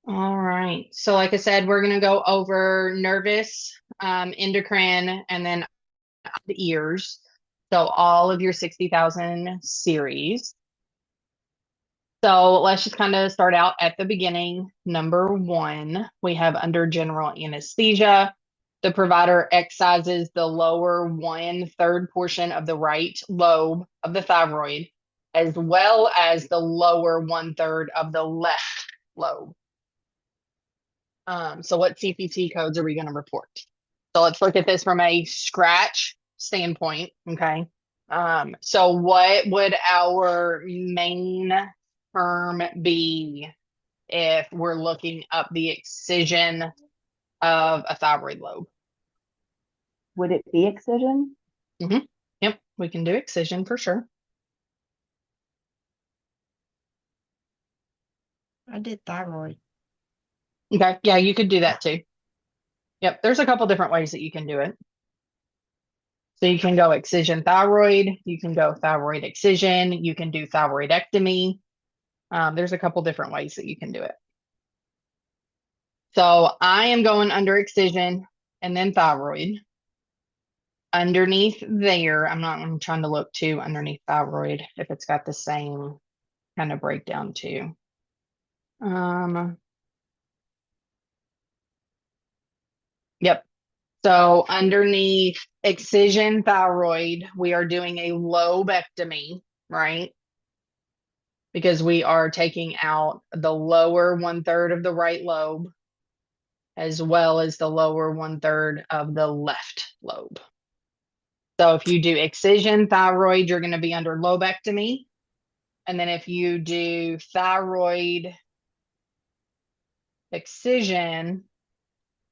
All right. So, like I said, we're going to go over nervous, endocrine, and then the ears. So, all of your 60,000 series. So, let's just kind of start out at the beginning. Number one, we have under general anesthesia. The provider excises the lower one-third portion of the right lobe of the thyroid, as well as the lower one-third of the left lobe. So what CPT codes are we going to report? So let's look at this from a scratch standpoint. Okay. So what would our main term be if we're looking up the excision of a thyroid lobe? Would it be excision? hmm Yep, we can do excision for sure. I did thyroid. Okay. Yeah, you could do that too. Yep. There's a couple different ways that you can do it. So you can go excision thyroid, you can go thyroid excision, you can do thyroidectomy. There's a couple different ways that you can do it. So I am going under excision and then thyroid. Underneath there, I'm trying to look too underneath thyroid if it's got the same kind of breakdown too. Um, yep. So underneath excision thyroid, we are doing a lobectomy, right? Because we are taking out the lower one-third of the right lobe as well as the lower one-third of the left lobe. So if you do excision thyroid, you're going to be under lobectomy. And then if you do thyroid excision,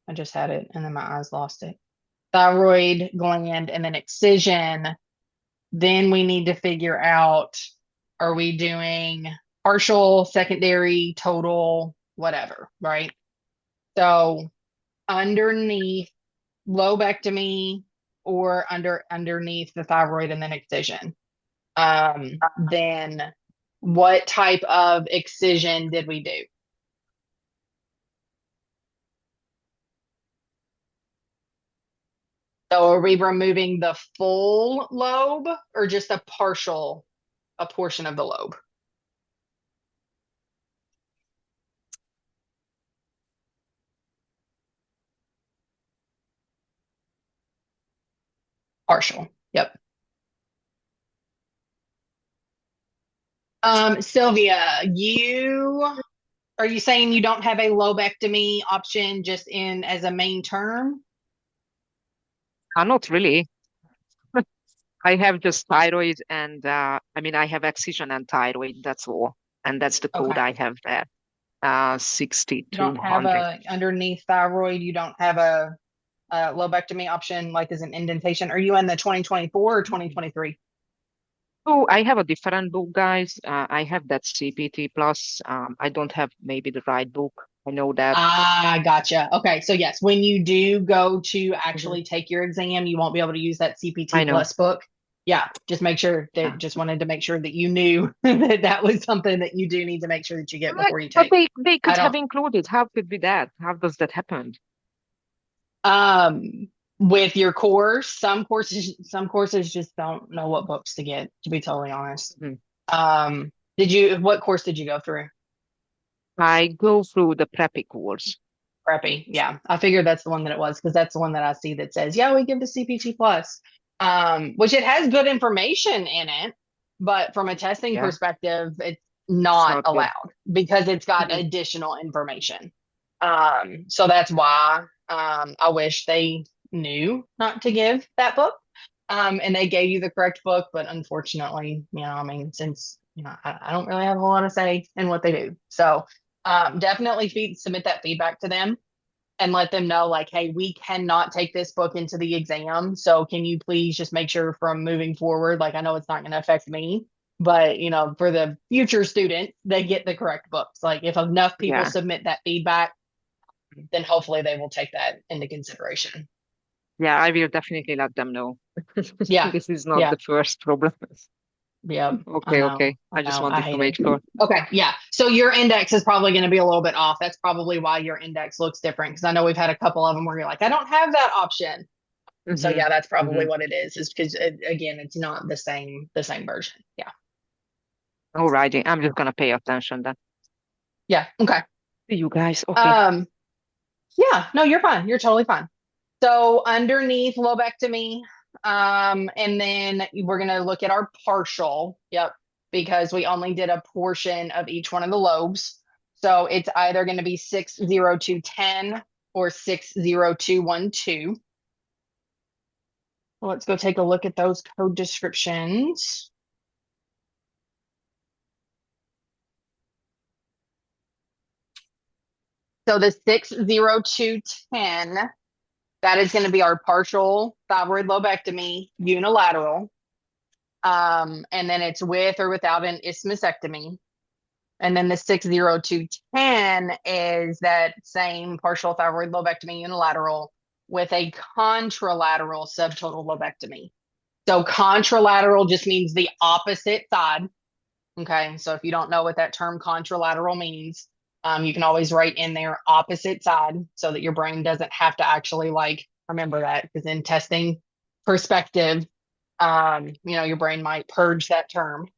I just had it and then my eyes lost it. Thyroid gland and then excision, then we need to figure out, are we doing partial, secondary, total, whatever, right? So underneath lobectomy or underneath the thyroid and then excision. Then what type of excision did we do? So are we removing the full lobe or just a portion of the lobe? Partial. Yep. Sylvia, are you saying you don't have a lobectomy option just in as a main term? Not really. I have just thyroid and I mean I have excision and thyroid, that's all. And that's the code Okay. I have there. You don't have 6200. a underneath thyroid, you don't have a lobectomy option like as an indentation. Are you in the 2024 or 2023? Oh, I have a different book, guys. I have that CPT plus. I don't have maybe the right book. I know that. Ah, gotcha. Okay, so yes, when you do go to Mhm. actually take your exam, you won't be able to use that CPT I know. plus book. Yeah, Yeah. just wanted to make sure that you knew that that was something that you do need to make sure that you get But before you but take. they I could have don't, included. How could be that? How does that happen? with your course, some courses just don't know what books to get, to be totally honest. Mhm. What course did you go through? I go through the preppy course. Preppy. Yeah. I figured that's the one that it was because that's the one that I see that says, yeah, we give the CPT plus, which it has good information in it, but from a testing Yeah, perspective, it's it's not not good. allowed because it's got Mhm. additional information. So that's why I wish they knew not to give that book. And they gave you the correct book, but unfortunately, I mean, since I don't really have a whole lot to say in what they do. So definitely submit that feedback to them and let them know, like, hey, we cannot take this book into the exam. So can you please just make sure from moving forward, like I know it's not going to affect me, but for the future students, they get the correct books. Like if enough people Yeah, submit that feedback, then hopefully they will take that into consideration. yeah, I will definitely let them know. Yeah. This is not Yeah. the first problem. Yep. I Okay, know. okay. I I just know. I wanted to hate make it. sure. Okay. Yeah. So your index is probably going to be a little bit off. That's probably why your index looks different. Because I know we've had a couple of them where you're like, I don't have that option. So Mm-hmm. yeah, that's probably Mm-hmm. what it is because again, it's not the same version. Yeah. Alrighty. I'm just gonna pay attention then. Yeah. Okay. See you guys. Okay. Um, yeah, no, you're fine. You're totally fine. So underneath lobectomy, and then we're gonna look at our partial. Yep, because we only did a portion of each one of the lobes. So it's either going to be 60210 or 60212. Well, let's go take a look at those code descriptions. So the 60210, that is going to be our partial thyroid lobectomy unilateral. And then it's with or without an isthmusectomy. And then the 60210 is that same partial thyroid lobectomy unilateral with a contralateral subtotal lobectomy. So contralateral just means the opposite side. Okay. So if you don't know what that term contralateral means, you can always write in there opposite side so that your brain doesn't have to actually like remember that because in testing perspective, your brain might purge that term.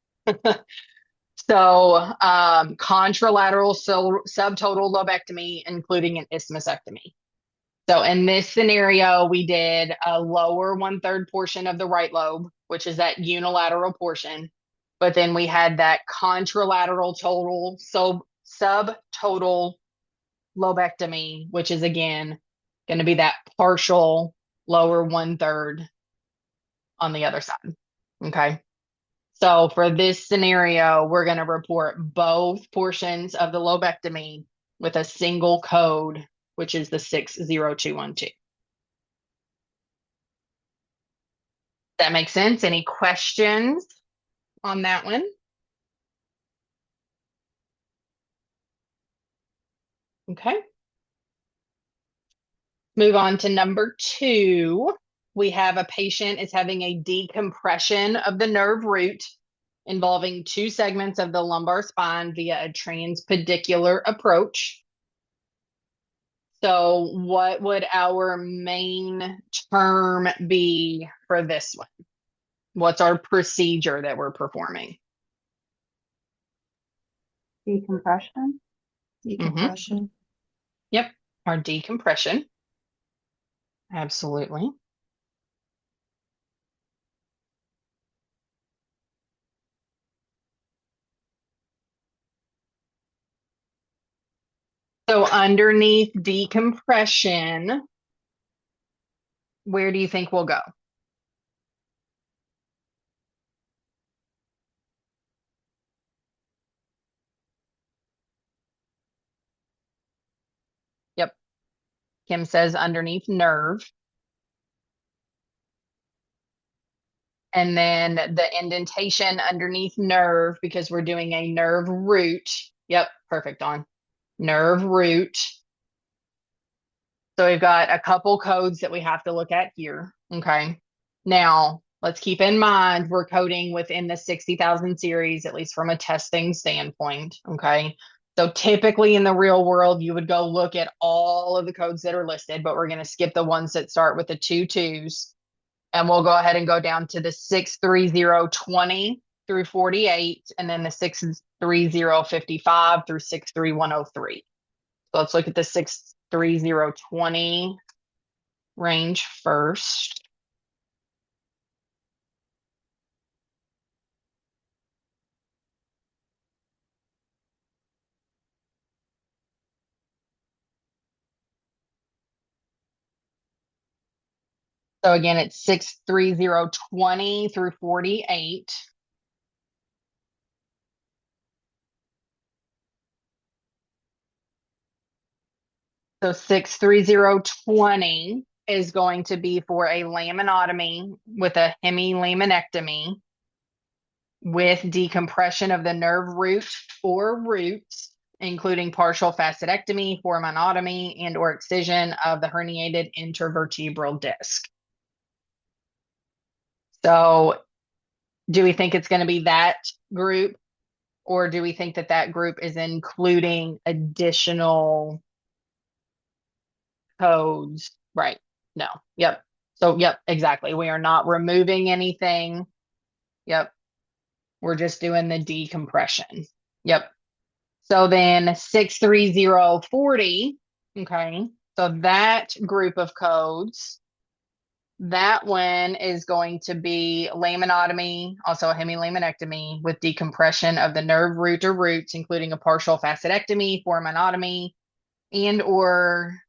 So, contralateral subtotal lobectomy, including an isthmusectomy. So, in this scenario, we did a lower one-third portion of the right lobe, which is that unilateral portion. But then we had that contralateral total, so subtotal lobectomy, which is again going to be that partial lower one-third on the other side. Okay. So for this scenario, we're going to report both portions of the lobectomy with a single code, which is the 60212. That makes sense? Any questions on that one? Okay. Move on to number 2. We have a patient is having a decompression of the nerve root involving 2 segments of the lumbar spine via a transpedicular approach. So, what would our main term be for this one? What's our procedure that we're performing? Decompression. Hmm. Decompression. Yep, our decompression. Absolutely. So, underneath decompression, where do you think we'll go? Yep, Kim says underneath nerve. And then the indentation underneath nerve, because we're doing a nerve root. Yep, perfect on nerve root. So we've got a couple codes that we have to look at here. Okay. Now, let's keep in mind we're coding within the 60,000 series, at least from a testing standpoint. Okay. So typically in the real world, you would go look at all of the codes that are listed, but we're going to skip the ones that start with the 2 2s. And we'll go ahead and go down to the 63020 through 48, and then the 63055 through 63103. So let's look at the 63020 range first. So again, it's 63020 through 48. So 63020 is going to be for a laminotomy with a hemilaminectomy with decompression of the nerve root or roots, including partial facetectomy, foraminotomy, and or excision of the herniated intervertebral disc. So Do we think it's going to be that group, or do we think that that group is including additional codes? Right. No. Yep. So, yep, exactly. We are not removing anything. Yep. We're just doing the decompression. Yep. So then 63040, okay. So that group of codes, that one is going to be laminotomy, also a hemilaminectomy with decompression of the nerve root or roots, including a partial facetectomy, foraminotomy, and or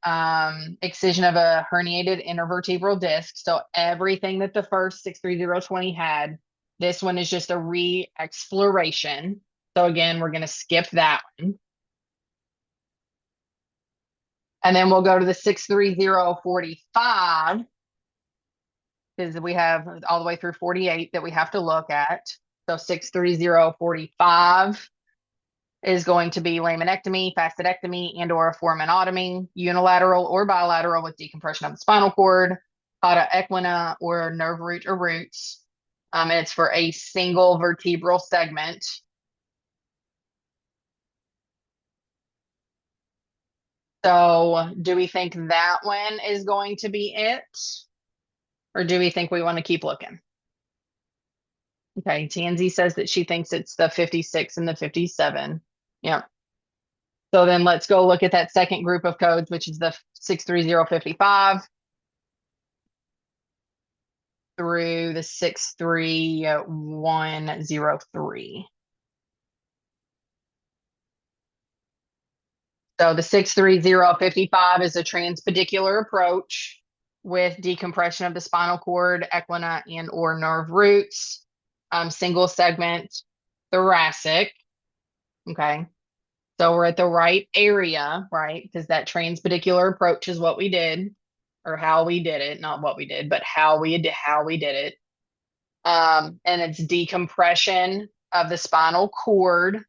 excision of a herniated intervertebral disc. So everything that the first 63020 had, this one is just a re-exploration. So again, we're going to skip that one. And then we'll go to the 63045 because we have all the way through 48 that we have to look at. So 63045 is going to be laminectomy, facetectomy, and or a foraminotomy, unilateral or bilateral with decompression of the spinal cord, cauda equina or nerve root or roots. And it's for a single vertebral segment. So do we think that one is going to be it? Or do we think we want to keep looking? Okay, Tansy says that she thinks it's the 56 and the 57. Yep. So then let's go look at that second group of codes, which is the 63055 through the 63103. So the 63055 is a transpedicular approach with decompression of the spinal cord, equina, and or nerve roots, single segment thoracic. Okay. So we're at the right area, right? Because that transpedicular approach is what we did, or how we did it, not what we did, but how we did it. And it's decompression of the spinal cord,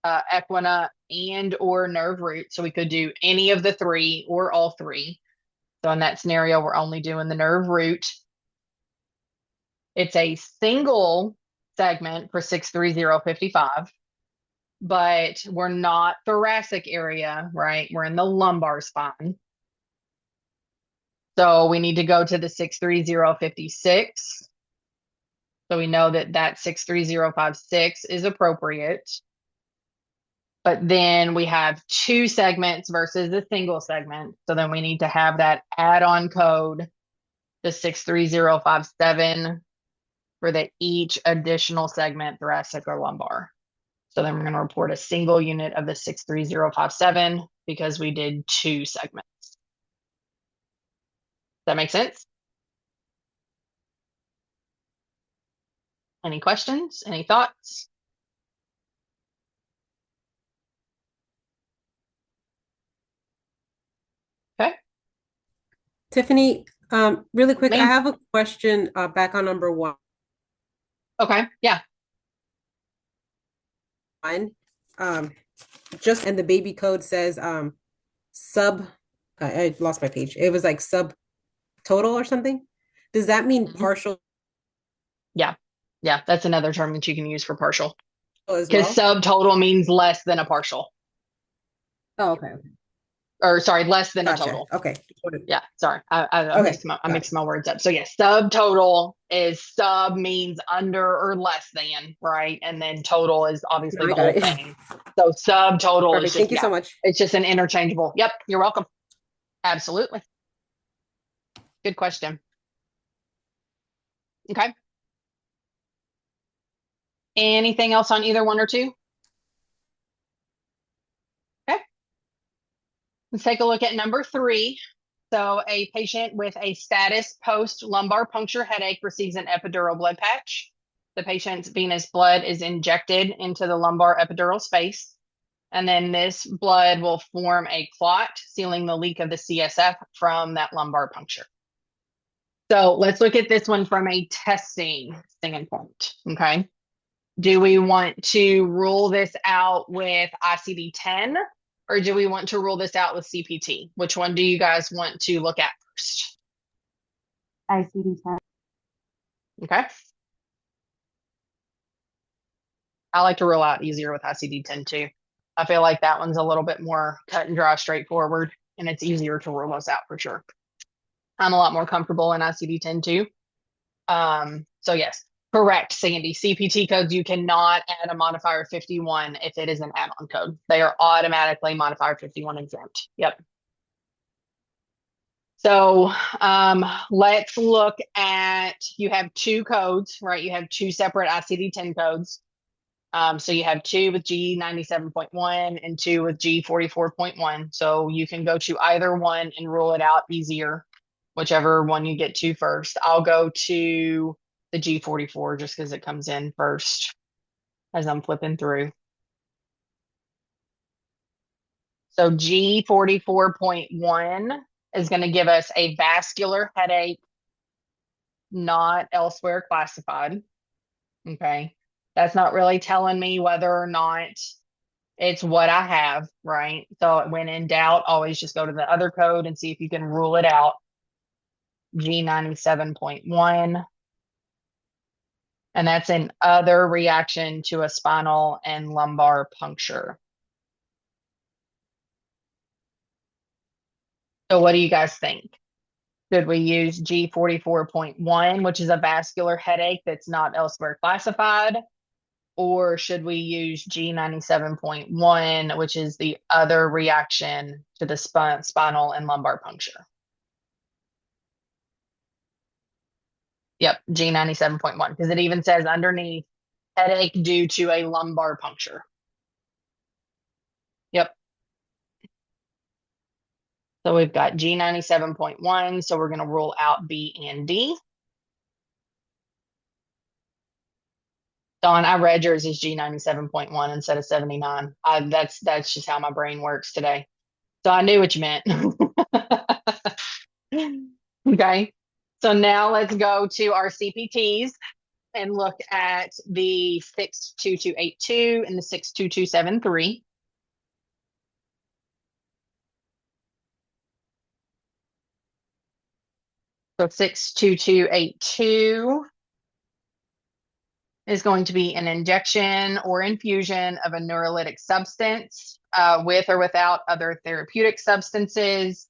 equina, and or nerve root. So we could do any of the three or all three. So in that scenario, we're only doing the nerve root. It's a single segment for 63055, but we're not thoracic area, right? We're in the lumbar spine. So we need to go to the 63056. So we know that that 63056 is appropriate. But then we have two segments versus a single segment. So then we need to have that add-on code, the 63057, for the each additional segment, thoracic or lumbar. So then we're going to report a single unit of the 63057 because we did two segments. Does that make sense? Any questions? Any thoughts? Okay. Tiffany, really quick, I Ma'am. have a question back on number one. Okay. Yeah. Just and the baby code says sub I lost my page. It was like sub total or something. Does that mean partial Yeah. Yeah. That's another term that you can use for partial. as Because well? subtotal means less than a partial. Oh, okay. Or sorry, less than a Gotcha. total. Okay. Yeah, sorry. I Okay. mixed my words up. So yeah, subtotal is sub means under or less than, right? And then total is obviously No, I the got whole it. thing. So subtotal is Perfect. just, Thank you yeah, so much. it's just an interchangeable. Yep, you're welcome. Absolutely. Good question. Okay. Anything else on either one or two? Okay. Let's take a look at number 3. So a patient with a status post lumbar puncture headache receives an epidural blood patch. The patient's venous blood is injected into the lumbar epidural space. And then this blood will form a clot, sealing the leak of the CSF from that lumbar puncture. So let's look at this one from a testing standpoint, okay? Do we want to rule this out with ICD-10 or do we want to rule this out with CPT? Which one do you guys want to look at first? ICD-10. Okay. I like to rule out easier with ICD-10 too. I feel like that one's a little bit more cut and dry, straightforward, and it's easier to rule those out for sure. I'm a lot more comfortable in ICD-10 too. So yes, correct, Sandy. CPT codes, you cannot add a modifier 51 if it is an add-on code. They are automatically modifier 51 exempt. Yep. So let's look at, you have two codes, right? You have two separate ICD-10 codes. So you have two with G97.1 and two with G44.1. So you can go to either one and rule it out easier, whichever one you get to first. I'll go to the G44 just because it comes in first as I'm flipping through. So G44.1 is going to give us a vascular headache, not elsewhere classified. Okay. That's not really telling me whether or not it's what I have, right? So when in doubt, always just go to the other code and see if you can rule it out. G97.1. And that's an other reaction to a spinal and lumbar puncture. So what do you guys think? Should we use G44.1, which is a vascular headache that's not elsewhere classified? Or should we use G97.1, which is the other reaction to the spinal and lumbar puncture? Yep, G97.1, because it even says underneath headache due to a lumbar puncture. Yep. So we've got G97.1, so we're going to rule out B and D. Dawn, I read yours as G97.1 instead of 79. That's just how my brain works today. So I knew what you meant. Okay. So now let's go to our CPTs and look at the 62282 and the 62273. So 62282 is going to be an injection or infusion of a neurolytic substance with or without other therapeutic substances.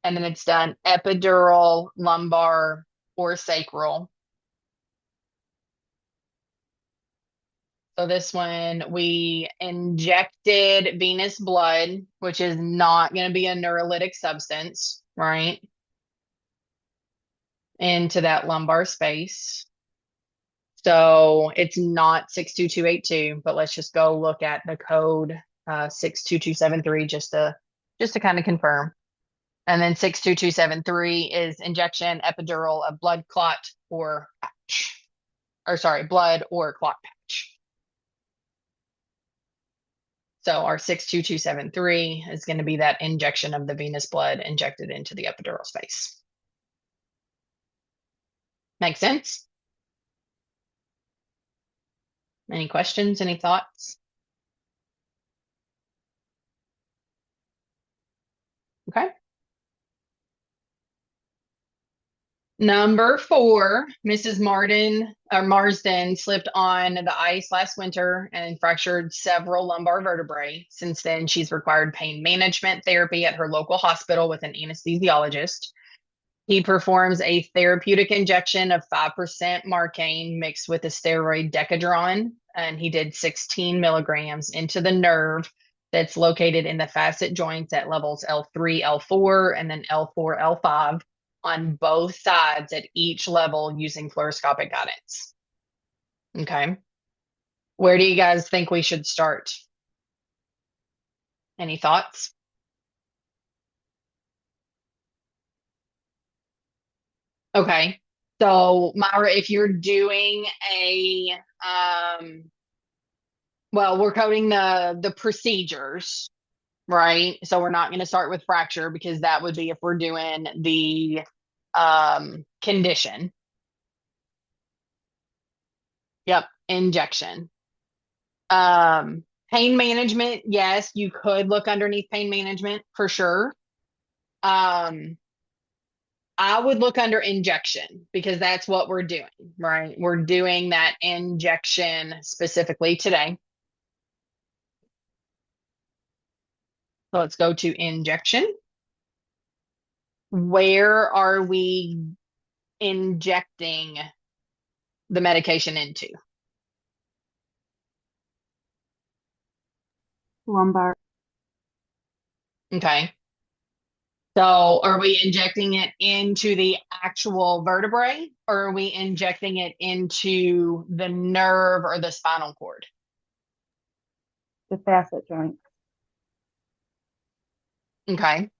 And then it's done epidural, lumbar, or sacral. So this one, we injected venous blood, which is not going to be a neurolytic substance, right? Into that lumbar space. So it's not 62282, but let's just go look at the code 62273 just to kind of confirm. And then 62273 is injection epidural of blood clot or patch. Or sorry, blood or clot patch. So our 62273 is going to be that injection of the venous blood injected into the epidural space. Make sense? Any questions? Any thoughts? Okay. Number 4, Mrs. Marsden slipped on the ice last winter and fractured several lumbar vertebrae. Since then, she's required pain management therapy at her local hospital with an anesthesiologist. He performs a therapeutic injection of 5% Marcaine mixed with a steroid Decadron, and he did 16 milligrams into the nerve that's located in the facet joints at levels L3, L4, and then L4, L5 on both sides at each level using fluoroscopic guidance. Okay. Where do you guys think we should start? Any thoughts? Okay. So Myra, if you're doing well, we're coding the procedures, right? So we're not going to start with fracture because that would be if we're doing the condition. Yep, injection. Pain management, yes, you could look underneath pain management for sure. I would look under injection because that's what we're doing, right? We're doing that injection specifically today. So let's go to injection. Where are we injecting the medication into? Lumbar. Okay. So are we injecting it into the actual vertebrae or are we injecting it into the nerve or the spinal cord? The facet joint Okay.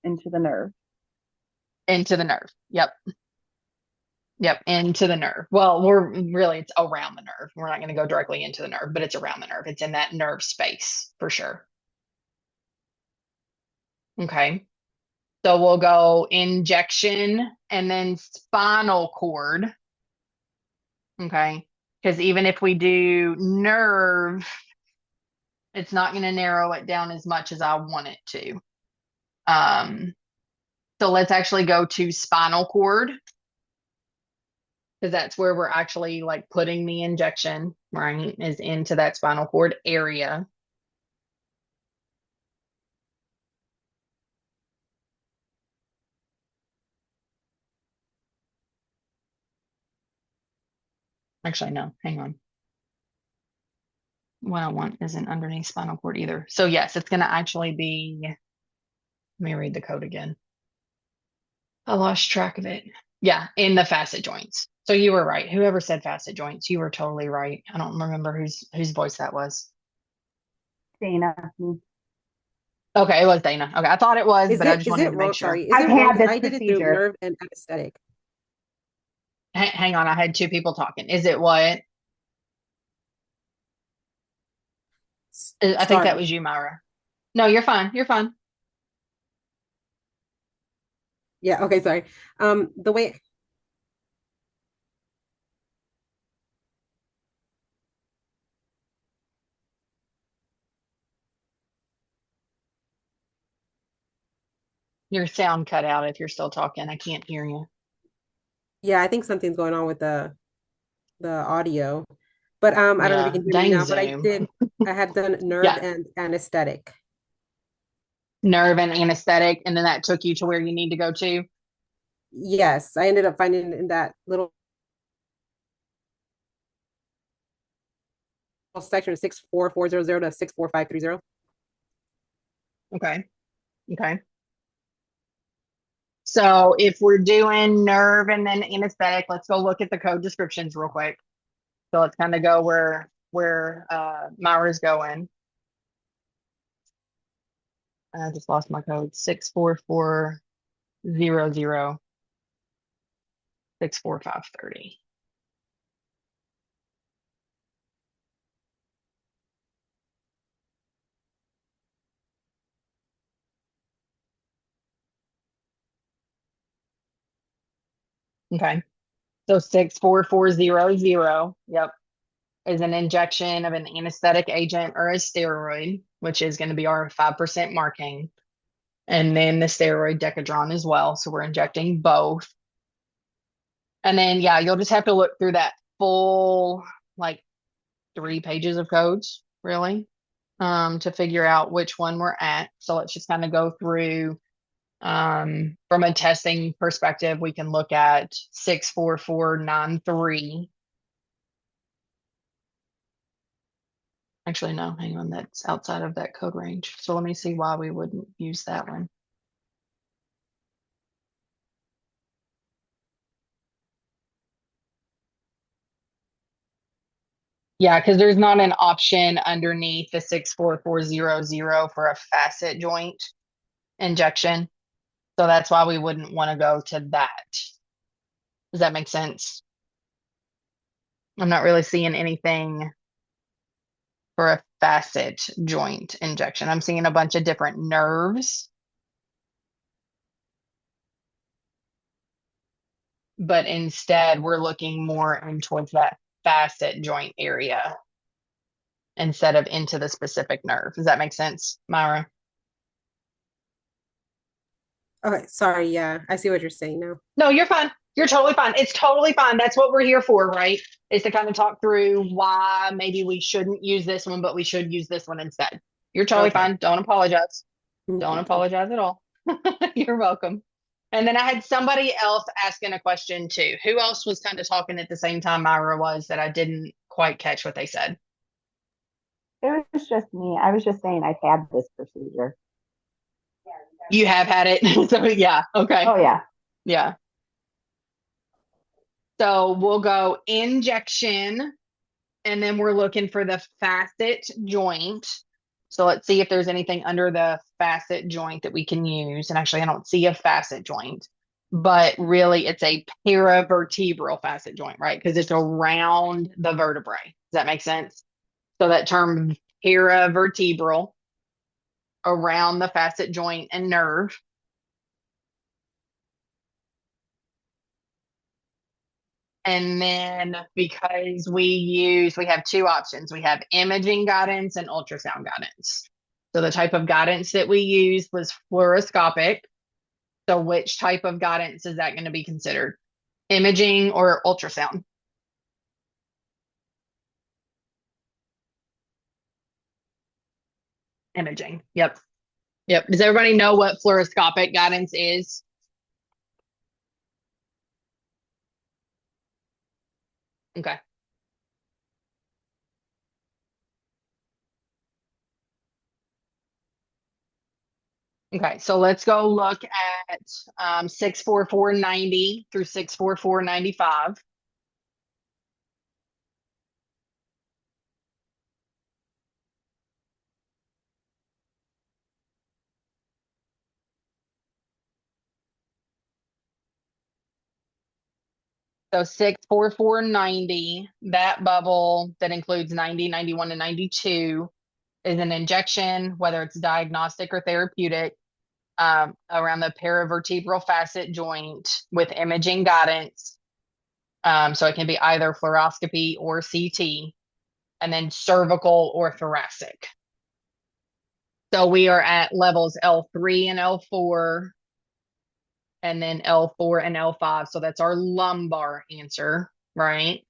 into the nerve. Into the nerve. Yep. Yep. Into the nerve. Well, it's around the nerve. We're not going to go directly into the nerve, but it's around the nerve. It's in that nerve space for sure. Okay. So we'll go injection and then spinal cord. Okay. Because even if we do nerve, it's not going to narrow it down as much as I want it to. So let's actually go to spinal cord because that's where we're actually like putting the injection, right? Is into that spinal cord area. Actually, no, hang on. What I want isn't underneath spinal cord either. So yes, it's going to actually be, let me read the code again. I lost track of it. Yeah, in the facet joints. So you were right. Whoever said facet joints, you were totally right. I don't remember whose voice that was. Dana. Okay, it was Dana. Okay, I thought it was, Is but I it just is wanted it to make wrong? sure. Sorry, is I've it wrong? had 'Cause this I did it through procedure. nerve and anesthetic. Hang on, I had two people talking. Is it what? I think that Sorry. was you, Myra. No, you're fine. You're fine. Yeah, okay, sorry. The way Your sound cut out if you're still talking. I can't hear you. yeah, I think something's going on with the audio. But I don't know if you Yeah, can hear me dang now, but Zoom. I have done nerve Yeah, and anesthetic. nerve and anesthetic, and then that took you to where you need to go to. Yes, I ended up finding in that little section 64400 to 64530. Okay. Okay. So if we're doing nerve and then anesthetic, let's go look at the code descriptions real quick. So let's kind of go where Myra's going. I just lost my code. 64400 64530. Okay. So 64400, yep, is an injection of an anesthetic agent or a steroid, which is going to be our 5% marking. And then the steroid Decadron as well. So we're injecting both. And then, yeah, you'll just have to look through that full, like 3 pages of codes, really, to figure out which one we're at. So let's just kind of go through. From a testing perspective, we can look at 64493. Actually, no, hang on, that's outside of that code range. So let me see why we wouldn't use that one. Yeah, because there's not an option underneath the 64400 for a facet joint injection. So that's why we wouldn't want to go to that. Does that make sense? I'm not really seeing anything for a facet joint injection. I'm seeing a bunch of different nerves, but instead we're looking more in towards that facet joint area instead of into the specific nerve. Does that make sense, Myra? Okay, sorry. Yeah, I see what you're saying now. No, you're fine. You're totally fine. It's totally fine. That's what we're here for, right? Is to kind of talk through why maybe we shouldn't use this one, but we should use this one instead. You're totally Okay. fine. Don't apologize. Don't Thank you. apologize at all. You're welcome. And then I had somebody else asking a question too. Who else was kind of talking at the same time Myra was that I didn't quite catch what they said? It was just me. I was just saying I've had this procedure. You have had it. So yeah, okay. Oh yeah. Yeah. So we'll go injection, and then we're looking for the facet joint. So let's see if there's anything under the facet joint that we can use. And actually, I don't see a facet joint, but really it's a paravertebral facet joint, right? Because it's around the vertebrae. Does that make sense? So that term paravertebral, around the facet joint and nerve. And then because we have two options. We have imaging guidance and ultrasound guidance. So the type of guidance that we used was fluoroscopic. So which type of guidance is that going to be considered? Imaging or ultrasound? Imaging. Yep. Yep. Does everybody know what fluoroscopic guidance is? Okay. Okay. So let's go look at 64490 through 64495. So 64490, that bubble that includes 90, 91, and 92 is an injection, whether it's diagnostic or therapeutic, around the paravertebral facet joint with imaging guidance. So it can be either fluoroscopy or CT, and then cervical or thoracic. So we are at levels L3 and L4, and then L4 and L5. So that's our lumbar answer, right?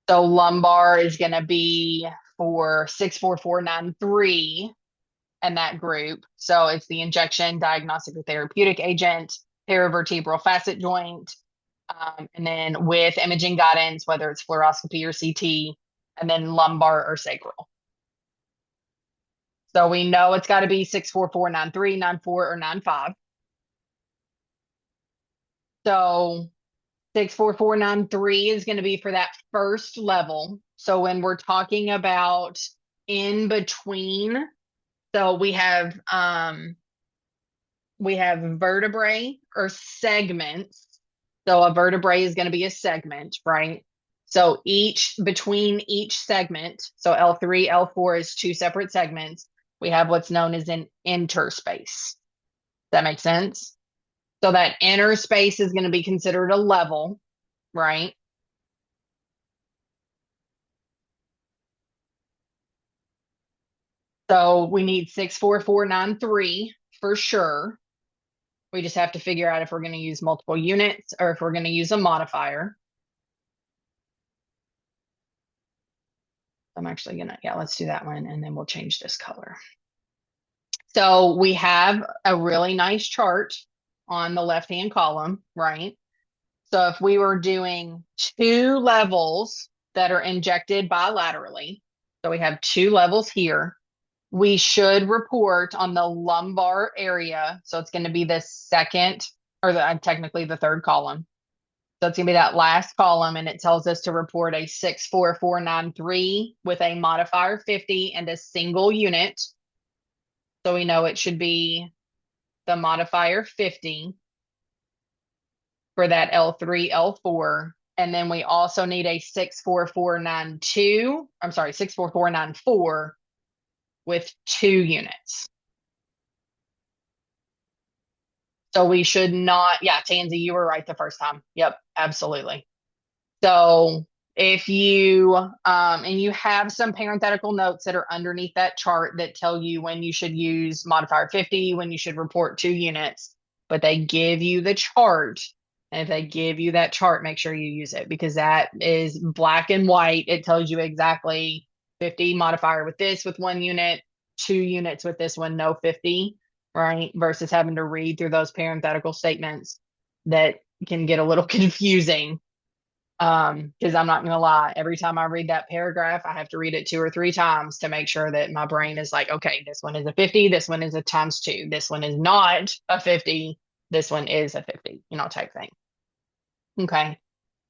So lumbar is going to be for 64493 and that group. So it's the injection, diagnostic or therapeutic agent, paravertebral facet joint, and then with imaging guidance, whether it's fluoroscopy or CT, and then lumbar or sacral. So we know it's got to be 64493, 94, or 95. So 64493 is going to be for that first level. So when we're talking about in between, so we have vertebrae or segments. So a vertebrae is going to be a segment, right? So between each segment, so L3, L4 is two separate segments. We have what's known as an interspace. Does that make sense? So that inner space is going to be considered a level, right? So we need 64493 for sure. We just have to figure out if we're going to use multiple units or if we're going to use a modifier. I'm actually going to, yeah, let's do that one and then we'll change this color. So we have a really nice chart on the left-hand column, right? So if we were doing two levels that are injected bilaterally, so we have two levels here, we should report on the lumbar area. So it's going to be the second, or technically the third column. So it's going to be that last column, and it tells us to report a 64493 with a modifier 50 and a single unit. So we know it should be the modifier 50 for that L3, L4. And then we also need a 64492, I'm sorry, 64494 with 2 units. So we should not, yeah, Tansy, you were right the first time. Yep, absolutely. So If you and you have some parenthetical notes that are underneath that chart that tell you when you should use modifier 50, when you should report 2 units, but they give you the chart. And if they give you that chart, make sure you use it because that is black and white. It tells you exactly 50 modifier with this with 1 unit, 2 units with this one, no 50, right? Versus having to read through those parenthetical statements that can get a little confusing. Because I'm not gonna lie, every time I read that paragraph, I have to read it 2 or 3 times to make sure that my brain is like, okay, this one is a 50, this one is a ×2, this one is not a 50, this one is a 50, type thing. Okay.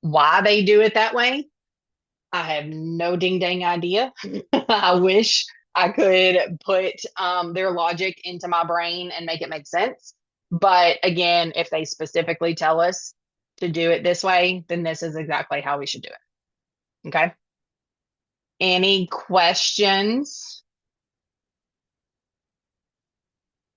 Why they do it that way, I have no ding dang idea. I wish I could put their logic into my brain and make it make sense. But again, if they specifically tell us to do it this way, then this is exactly how we should do it. Okay. Any questions?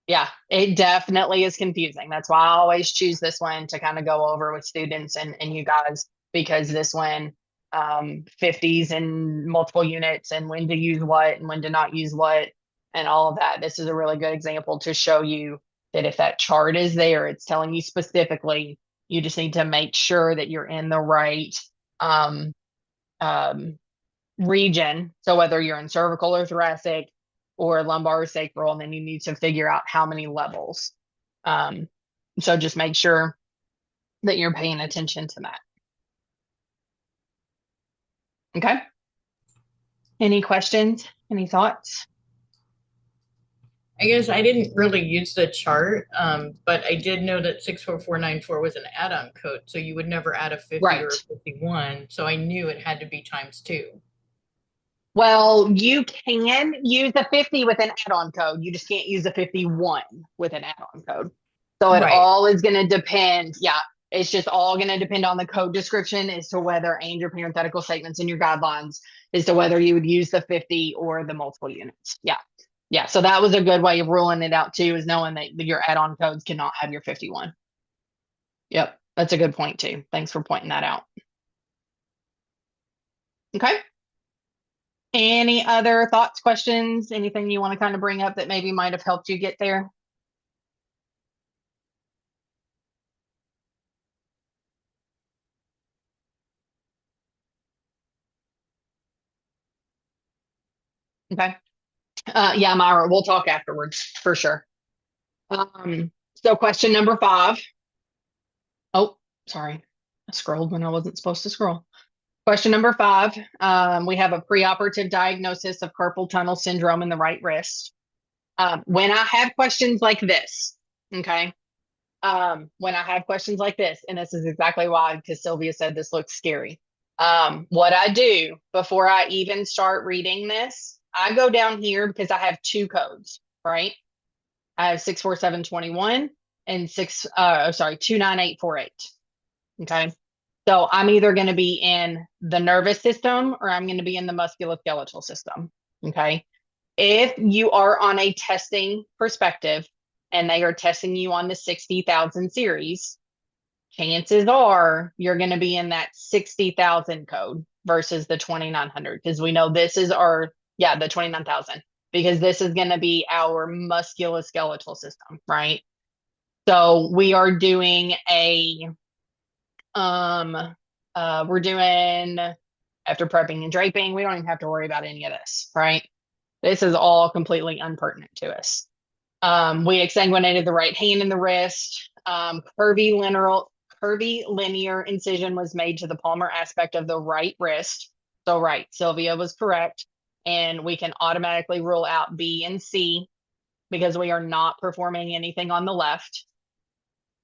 Yeah, it definitely is confusing. That's why I always choose this one to kind of go over with students and you guys, because this one, 50s and multiple units and when to use what and when to not use what and all of that. This is a really good example to show you that if that chart is there, it's telling you specifically, you just need to make sure that you're in the right um, um, region. So whether you're in cervical or thoracic or lumbar or sacral, and then you need to figure out how many levels. Um, so just make sure that you're paying attention to that. Okay. Any questions? Any thoughts? I guess I didn't really use the chart, but I did know that 64494 was an add-on code, so you would never add a 50 or Right. a 51. So I knew it had to be ×2. Well, you can use a 50 with an add-on code. You just can't use a 51 with an add-on code. So it Right. all is going to depend. Yeah, it's just all going to depend on the code description as to whether, and your parenthetical statements in your guidelines, as to whether you would use the 50 or the multiple units. Yeah. Yeah. So that was a good way of ruling it out too, is knowing that your add-on codes cannot have your 51. Yep. That's a good point too. Thanks for pointing that out. Okay. Any other thoughts, questions, anything you want to kind of bring up that maybe might have helped you get there? Okay. Yeah, Myra, we'll talk afterwards for sure. So question number 5. Oh, sorry. I scrolled when I wasn't supposed to scroll. Question number 5. We have a preoperative diagnosis of carpal tunnel syndrome in the right wrist. When I have questions like this, okay, when I have questions like this, and this is exactly why, because Sylvia said this looks scary. What I do before I even start reading this, I go down here because I have 2 codes, right? I have 64721 and 29848. Okay. So I'm either going to be in the nervous system or I'm going to be in the musculoskeletal system. Okay. If you are on a testing perspective and they are testing you on the 60,000 series, chances are you're going to be in that 60,000 code versus the 2,900 because we know this is the 29,000 because this is going to be our musculoskeletal system, right? So we are doing we're doing after prepping and draping, we don't even have to worry about any of this, right? This is all completely unpertinent to us. We exsanguinated the right hand and the wrist. Curvy linear incision was made to the palmar aspect of the right wrist. So right, Sylvia was correct. And we can automatically rule out B and C because we are not performing anything on the left.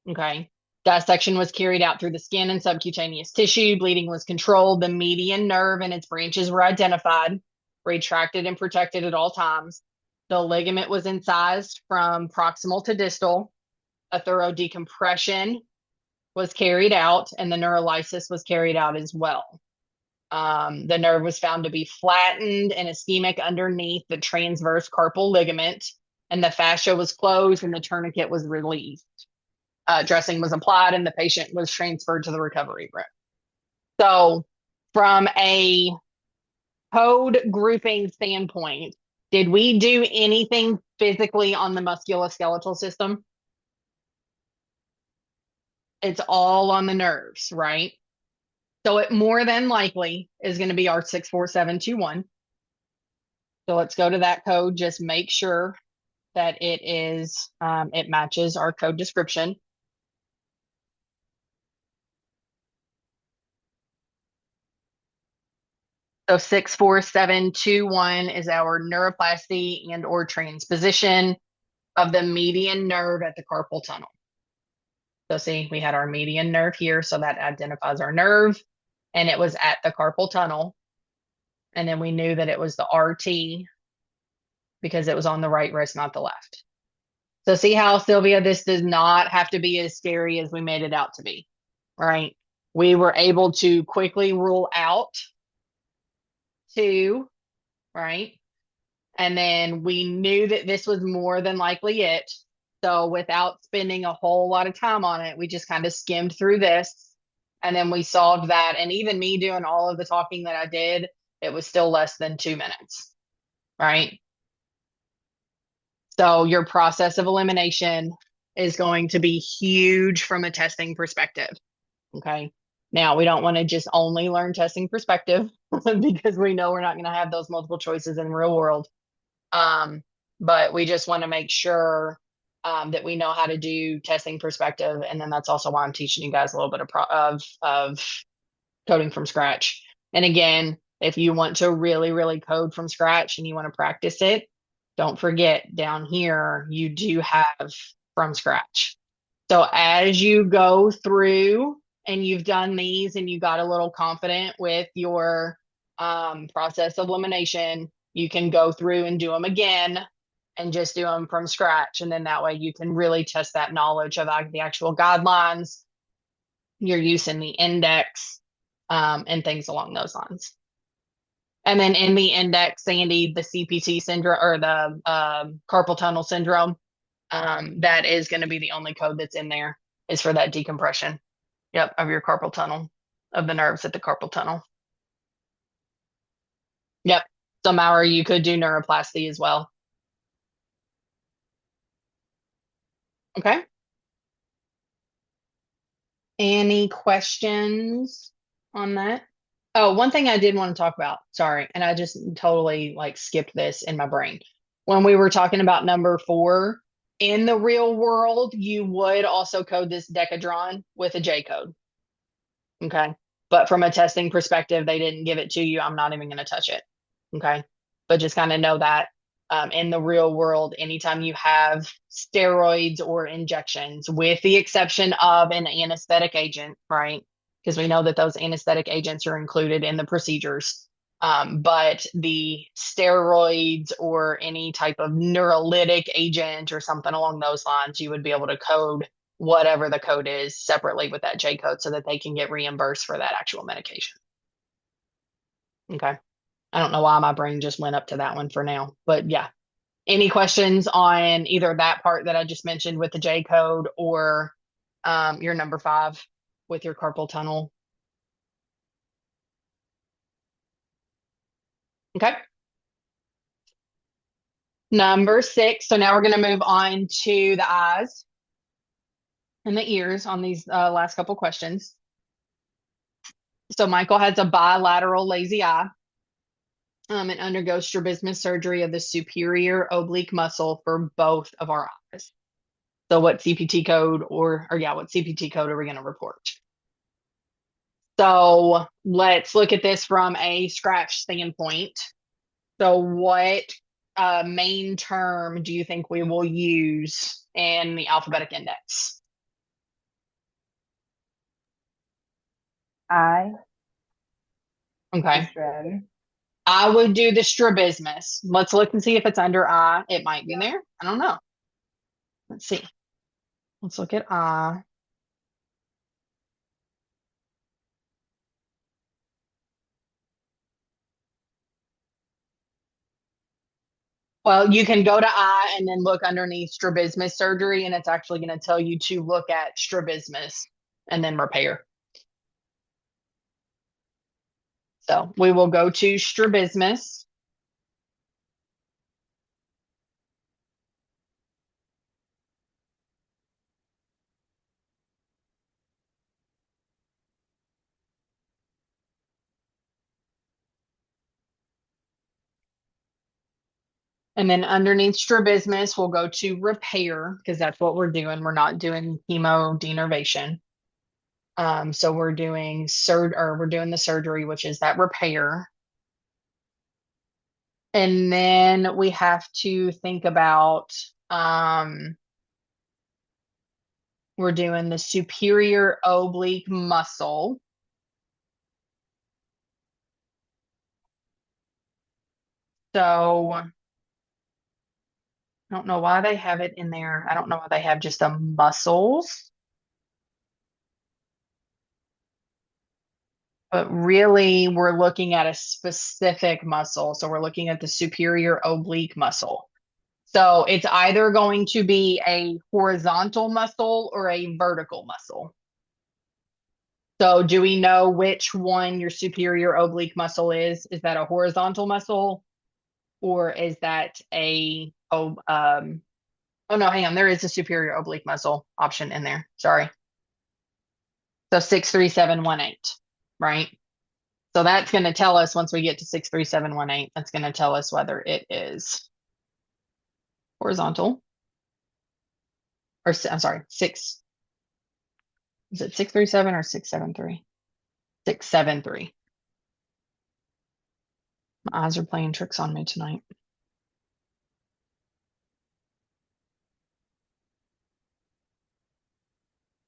Okay. Dissection was carried out through the skin and subcutaneous tissue. Bleeding was controlled. The median nerve and its branches were identified, retracted and protected at all times. The ligament was incised from proximal to distal. A thorough decompression was carried out, and the neurolysis was carried out as well. The nerve was found to be flattened and ischemic underneath the transverse carpal ligament, and the fascia was closed and the tourniquet was released. Dressing was applied and the patient was transferred to the recovery room. So from a code grouping standpoint, did we do anything physically on the musculoskeletal system? It's all on the nerves, right? So it more than likely is going to be our 64721. So let's go to that code. Just make sure that it matches our code description. So 64721 is our neuroplasty and or transposition of the median nerve at the carpal tunnel. So see, we had our median nerve here, so that identifies our nerve, and it was at the carpal tunnel. And then we knew that it was the RT because it was on the right wrist, not the left. So see how, Sylvia, this does not have to be as scary as we made it out to be, right? We were able to quickly rule out 2, right? And then we knew that this was more than likely it. So without spending a whole lot of time on it, we just kind of skimmed through this and then we solved that. And even me doing all of the talking that I did, it was still less than 2 minutes, right? So your process of elimination is going to be huge from a testing perspective. Okay. Now we don't want to just only learn testing perspective because we know we're not going to have those multiple choices in the real world. But we just want to make sure that we know how to do testing perspective. And then that's also why I'm teaching you guys a little bit of coding from scratch. And again, if you want to really, really code from scratch and you want to practice it, don't forget down here, you do have from scratch. So as you go through and you've done these and you got a little confident with your process of elimination, you can go through and do them again and just do them from scratch. And then that way you can really test that knowledge of the actual guidelines, your use in the index, and things along those lines. And then in the index, Sandy, the CPT syndrome or the carpal tunnel syndrome, that is going to be the only code that's in there is for that decompression. Yep, of your carpal tunnel, of the nerves at the carpal tunnel. Yep. So Maurer, you could do neuroplasty as well. Okay. Any questions on that? Oh, one thing I did want to talk about, sorry, and I just totally like skipped this in my brain. When we were talking about number 4, in the real world, you would also code this decadron with a J code. Okay. But from a testing perspective, they didn't give it to you. I'm not even going to touch it. Okay. But just kind of know that in the real world, anytime you have steroids or injections, with the exception of an anesthetic agent, right? Because we know that those anesthetic agents are included in the procedures. But the steroids or any type of neurolytic agent or something along those lines, you would be able to code whatever the code is separately with that J code so that they can get reimbursed for that actual medication. Okay. I don't know why my brain just went up to that one for now, but yeah. Any questions on either that part that I just mentioned with the J code or your number 5 with your carpal tunnel? Okay. Number 6. So now we're going to move on to the eyes and the ears on these last couple questions. So Michael has a bilateral lazy eye and undergoes strabismus surgery of the superior oblique muscle for both of our eyes. So what CPT code what CPT code are we going to report? So let's look at this from a scratch standpoint. So what main term do you think we will use in the alphabetic index? I. Okay. Strabismus. I would do the strabismus. Let's look and see if it's under I. It might be there. I don't know. Let's see. Let's look at I. Well, you can go to I and then look underneath strabismus surgery, and it's actually going to tell you to look at strabismus and then repair. So we will go to strabismus. And then underneath strabismus, we'll go to repair because that's what we're doing. We're not doing hemodenervation. So we're doing the surgery, which is that repair. And then we have to think about we're doing the superior oblique muscle. So I don't know why they have it in there. I don't know why they have just the muscles. But really, we're looking at a specific muscle. So we're looking at the superior oblique muscle. So it's either going to be a horizontal muscle or a vertical muscle. So do we know which one your superior oblique muscle is? Is that a horizontal muscle or is that oh no, hang on. There is a superior oblique muscle option in there. Sorry. So 63718, right? So that's going to tell us once we get to 63718, that's going to tell us whether it is horizontal or I'm sorry, is it 637 or 673? 673. My eyes are playing tricks on me tonight.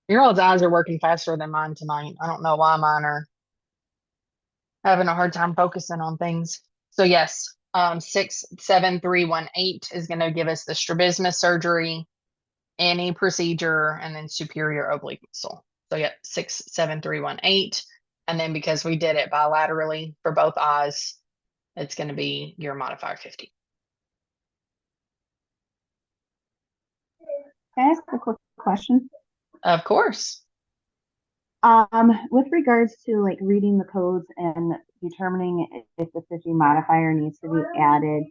Your all's eyes are working faster than mine tonight. I don't know why mine are having a hard time focusing on things. So yes, 67318 is going to give us the strabismus surgery, any procedure, and then superior oblique muscle. So yeah, 67318. And then because we did it bilaterally for both eyes, it's going to be your modifier 50. Can I ask a quick question? Of course. With regards to like reading the codes and determining if the 50 modifier needs to be added,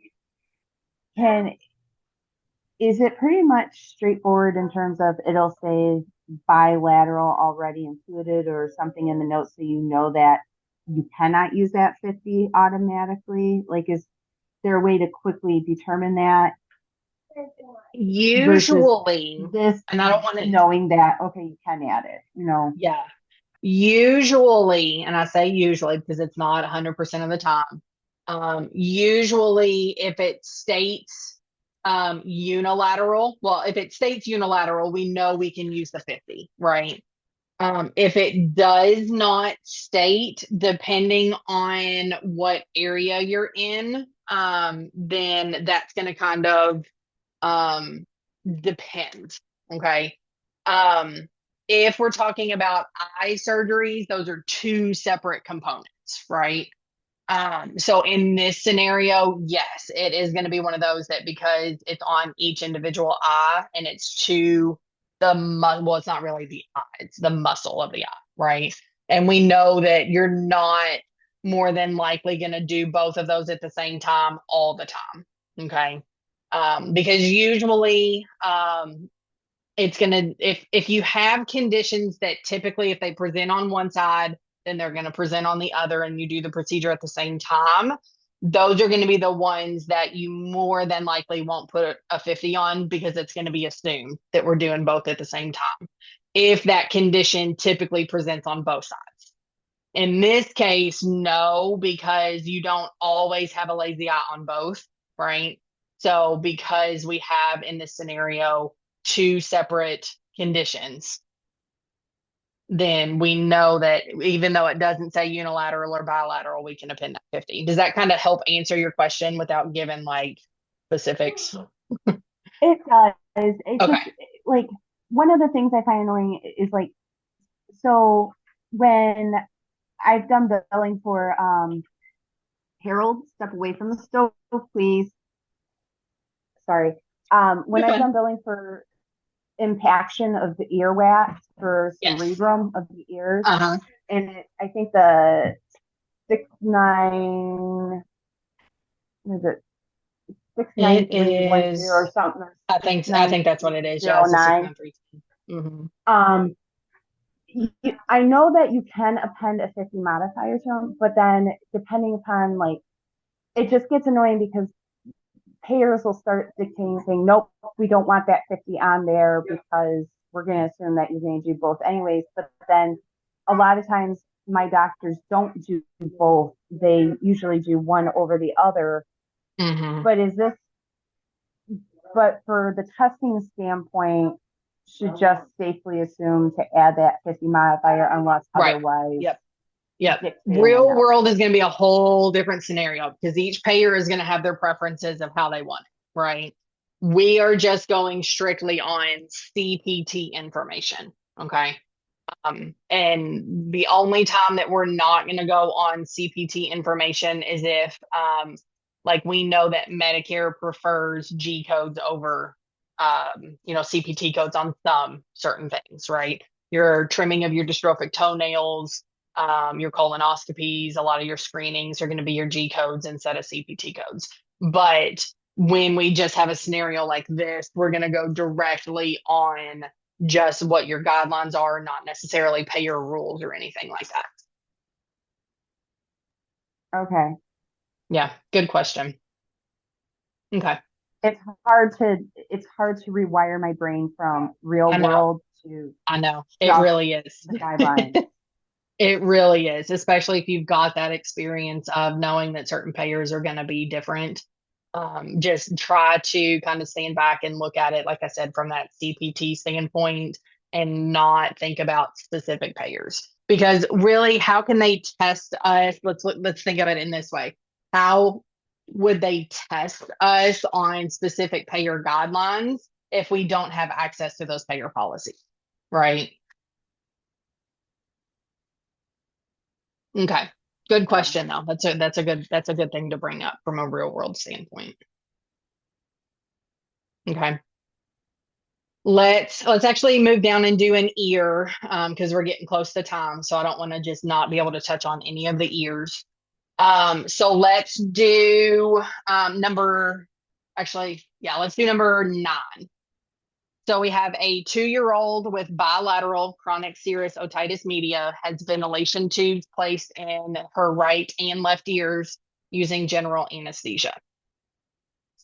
is it pretty much straightforward in terms of it'll say bilateral already included or something in the notes so you know that you cannot use that 50 automatically? Like, is there a way to quickly determine that Usually, this and I don't want to, knowing that, okay, you can add it, you know? yeah. Usually, and I say usually because it's not 100% of the time. Usually, if it states unilateral, well, if it states unilateral, we know we can use the 50, right? If it does not state, depending on what area you're in, then that's going to kind of depend. Okay. Um, if we're talking about eye surgeries, those are two separate components, right? So in this scenario, yes, it is going to be one of those that because it's on each individual eye and it's to well, it's not really the eye, it's the muscle of the eye, right? And we know that you're not more than likely going to do both of those at the same time all the time. Okay. Because usually, it's going to, if you have conditions that typically if they present on one side, then they're going to present on the other and you do the procedure at the same time, those are going to be the ones that you more than likely won't put a 50 on because it's going to be assumed that we're doing both at the same time if that condition typically presents on both sides. In this case, no, because you don't always have a lazy eye on both, right? So because we have in this scenario two separate conditions, then we know that even though it doesn't say unilateral or bilateral, we can append that 50. Does that kind of help answer your question without giving like specifics? It does. It's Okay. just like one of the things I find annoying is like, so when I've done billing for Harold, step away from the stove, please. Sorry. When You're I've fine. done billing for impaction of the earwax for Yes. cerebrum of the ears, Uh-huh. and I think the 69, is it It 69310 or is, something, or I think that's what it is. Yeah, it's a 69309. 693. Mm-hmm. Um, I know that you can append a 50 modifier to them, but then depending upon like, it just gets annoying because payers will start dictating saying, nope, we don't want that 50 on there because we're going to assume that you're going to do both anyways. But then a lot of times my doctors don't do both. They usually do one over the other. Mm-hmm. But but for the testing standpoint, should just safely assume to add that 50 modifier unless Right. otherwise Yep. Yep. dictated in the Real note. world is going to be a whole different scenario because each payer is going to have their preferences of how they want it, right? We are just going strictly on CPT information. Okay. And the only time that we're not going to go on CPT information is if, like, we know that Medicare prefers G codes over, CPT codes on some certain things, right? Your trimming of your dystrophic toenails, your colonoscopies, a lot of your screenings are going to be your G codes instead of CPT codes. But when we just have a scenario like this, we're going to go directly on just what your guidelines are, not necessarily payer rules or anything like that. Okay. Yeah, good question. Okay. It's hard to rewire my brain from real I know. world to I know. It just really is. the guidelines. It really is, especially if you've got that experience of knowing that certain payers are going to be different. Just try to kind of stand back and look at it, like I said, from that CPT standpoint and not think about specific payers. Because really, how can they test us? Let's think of it in this way. How would they test us on specific payer guidelines if we don't have access to those payer policies? Right. Okay. Good Yeah. question though. That's a good thing to bring up from a real world standpoint. Okay. Let's actually move down and do an ear because we're getting close to time. So I don't want to just not be able to touch on any of the ears. So let's do let's do number 9. So we have a 2-year-old with bilateral chronic serous otitis media, has ventilation tubes placed in her right and left ears using general anesthesia.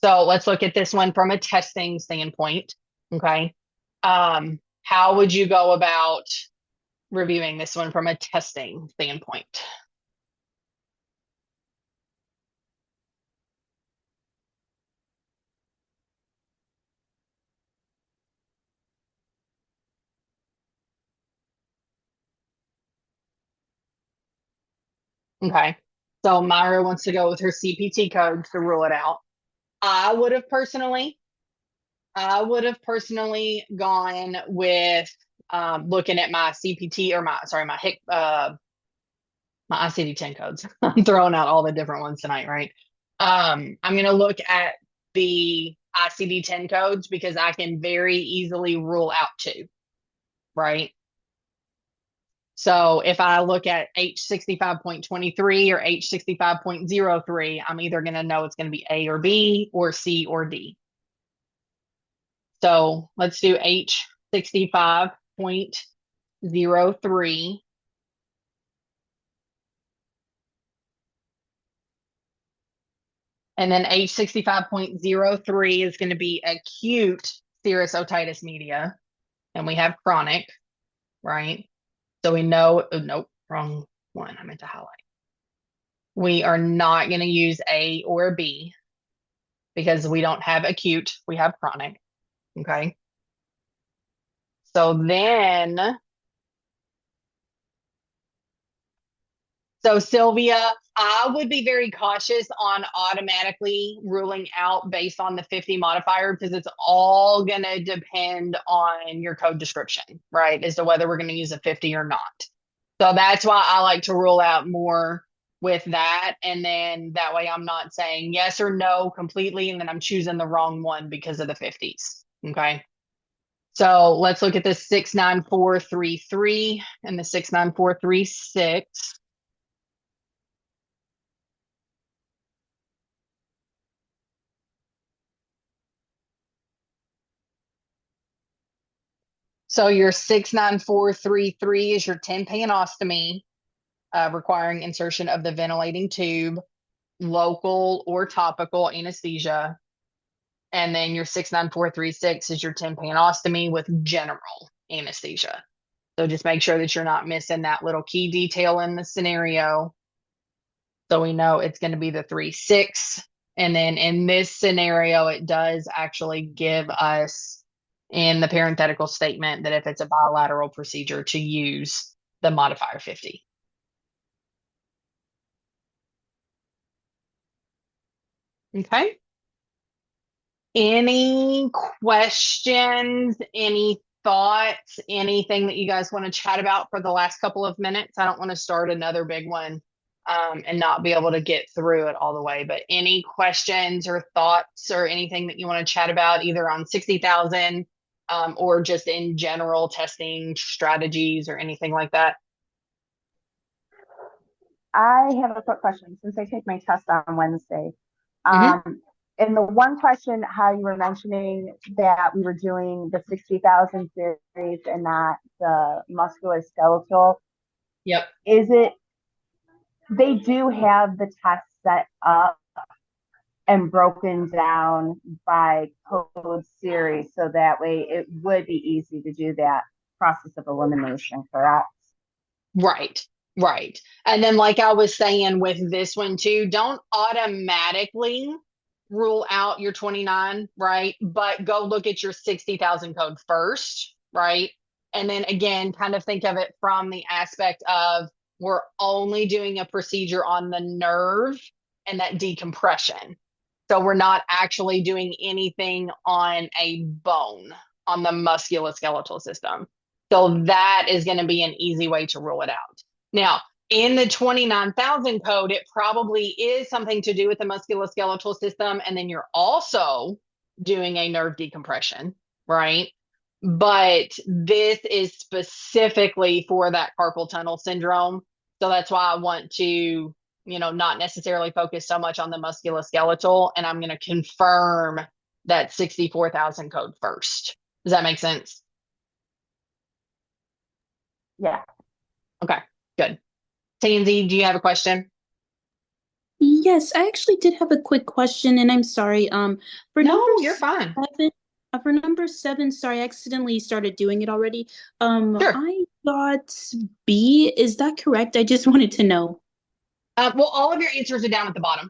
So let's look at this one from a testing standpoint. Okay. How would you go about reviewing this one from a testing standpoint? Okay. So Myra wants to go with her CPT codes to rule it out. I would have personally gone with looking at my CPT or my ICD-10 codes. I'm throwing out all the different ones tonight, right? I'm going to look at the ICD-10 codes because I can very easily rule out 2, right? So if I look at H65.23 or H65.03, I'm either going to know it's going to be A or B or C or D. So let's do H65.03. And then H65.03 is going to be acute serous otitis media. And we have chronic, right? So we know, oh, nope, wrong one. I meant to highlight. We are not going to use A or B because we don't have acute, we have chronic. Okay. So then, Sylvia, I would be very cautious on automatically ruling out based on the 50 modifier because it's all going to depend on your code description, right? As to whether we're going to use a 50 or not. So that's why I like to rule out more with that. And then that way I'm not saying yes or no completely. And then I'm choosing the wrong one because of the 50s. Okay. So let's look at the 69433 and the 69436. So your 69433 is your 10 panostomy, requiring insertion of the ventilating tube, local or topical anesthesia. And then your 69436 is your 10 panostomy with general anesthesia. So just make sure that you're not missing that little key detail in the scenario. So we know it's going to be the 3-6. And then in this scenario, it does actually give us in the parenthetical statement that if it's a bilateral procedure to use the modifier 50. Okay. Any questions, any thoughts, anything that you guys want to chat about for the last couple of minutes? I don't want to start another big one and not be able to get through it all the way, but any questions or thoughts or anything that you want to chat about either on 60,000 or just in general testing strategies or anything like that? I have a quick question since I take my test on Wednesday. Mm-hmm. And the one question, how you were mentioning that we were doing the 60,000 series and not the musculoskeletal. Yep. Is it, they do have the test set up and broken down by code series. So that way it would be easy to do that process of elimination, correct? Right, right. And then, like I was saying with this one too, don't automatically rule out your 29, right? But go look at your 60,000 code first, right? And then again, kind of think of it from the aspect of we're only doing a procedure on the nerve and that decompression. So we're not actually doing anything on a bone, on the musculoskeletal system. So that is going to be an easy way to rule it out. Now, in the 29,000 code, it probably is something to do with the musculoskeletal system. And then you're also doing a nerve decompression, right? But this is specifically for that carpal tunnel syndrome. So that's why I want to, not necessarily focus so much on the musculoskeletal. And I'm going to confirm that 64,000 code first. Does that make sense? Yeah. Okay, good. Tansy, do you have a question? Yes, I actually did have a quick question, and I'm sorry. For No, number you're fine. 7, for number 7, sorry, I accidentally started doing it already. Sure. I got B. Is that correct? I just wanted to know. Well, all of your answers are down at the bottom.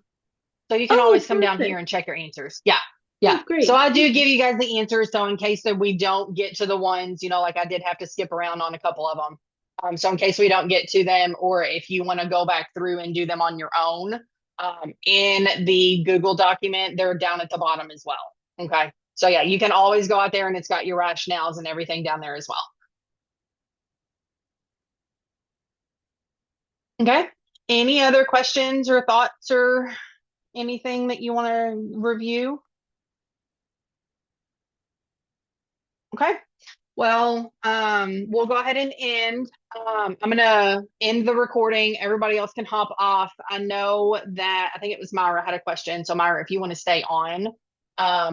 So you can Oh, always come down here perfect. and check your answers. Yeah. Yeah. Oh, So great. I do give you guys the answers. So in case that we don't get to the ones, like I did have to skip around on a couple of them. So in case we don't get to them, or if you want to go back through and do them on your own, in the Google document, they're down at the bottom as well. Okay. So yeah, you can always go out there and it's got your rationales and everything down there as well. Okay. Any other questions or thoughts or anything that you want to review? Okay. Well, we'll go ahead and end. I'm gonna end the recording. Everybody else can hop off. I know that I think it was Myra had a question. So Myra, if you want to stay on,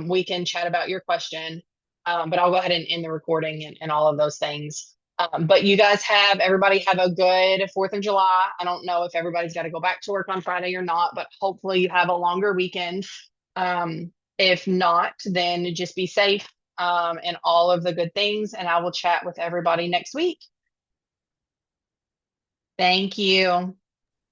we can chat about your question. But I'll go ahead and end the recording and all of those things. But you guys everybody have a good 4th of July. I don't know if everybody's got to go back to work on Friday or not, but hopefully you have a longer weekend. If not, then just be safe and all of the good things. And I will chat with everybody next week. Thank you.